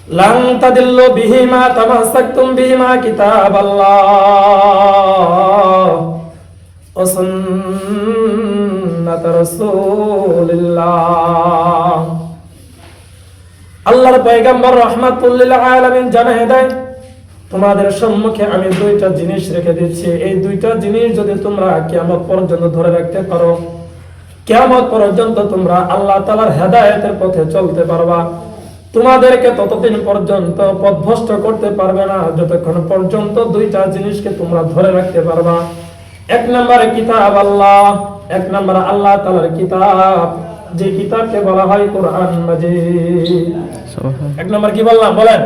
লান তাদিল্লু বিহিমা তামাসসাকতুম বিহিমা কিতাবাল্লাহ ওয়া সুন্নাত রাসূলিল্লাহ। আল্লাহর পয়গম্বর রাহমাতুল লিল আলামিন জানিয়ে দেয়, তোমাদের সম্মুখে আমি দুইটা জিনিস রেখে দিচ্ছি, এই দুইটা জিনিস যদি তোমরা কিয়ামত পর্যন্ত ধরে রাখতে পারো, কিয়ামত পর্যন্ত তোমরা আল্লাহ তাআলার হেদায়েতের পথে চলতে পারবা। তোমাদেরকে ততদিন পর্যন্ত পথভ্রষ্ট করতে পারবে না যতক্ষণ পর্যন্ত দুইটা জিনিসকে তোমরা ধরে রাখতে পারবা। এক নম্বরে কিতাব আল্লাহ, এক নম্বর আল্লাহ তাআলার কিতাব, যে কিতাবকে বলা হয় কোরআন মাজিদ। এক নম্বর কি বললাম বলেন?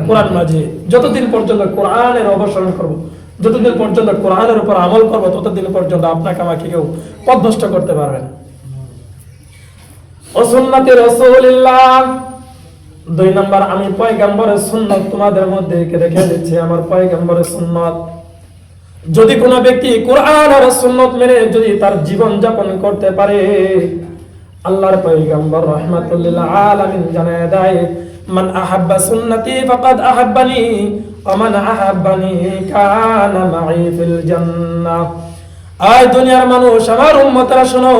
কোরআন মাজিদ। যতদিন পর্যন্ত কোরআনের অবসরণ করব, যতদিন পর্যন্ত কোরআনের উপর আমল করব, ততদিন পর্যন্ত আপনাকে আমাকে কেউ পথভ্রষ্ট করতে পারবে না। ও সুন্নাতে রাসূলিল্লাহ, দুই নম্বর আমি পয়গম্বরের সুন্নাত তোমাদের মধ্যে রেখে দিচ্ছি, আমার পয়গম্বরের সুন্নাত। যদি কোনো ব্যক্তি কোরআন আর সুন্নাত মেনে যদি তার জীবন যাপন করতে পারে, আল্লাহর পয়গম্বর রাহমাতুল লিল আলামিন জানায় দেয়, মান আহাব্বা সুন্নতি ফাকাদ আহাব্বানি ওয়া মান আহাব্বানি কানা মাই ফিল জান্নাহ। আয় দুনিয়ার মানুষ, আমার উম্মতরা শোনো,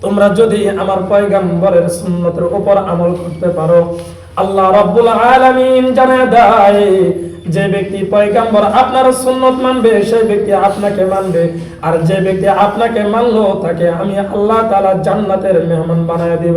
তোমরা যদি আমার পয়গম্বরের সুন্নতের উপর আমল করতে পারো, আল্লাহ রাব্বুল আলামিন জানায় দেয়, যে ব্যক্তি পয়গম্বর আপনার সুন্নত মানবে সেই ব্যক্তি আপনাকে মানবে, আর যে ব্যক্তি আপনাকে মানলো তাকে আমি আল্লাহ তাআলা জান্নাতের মেহমান বানায় দিব।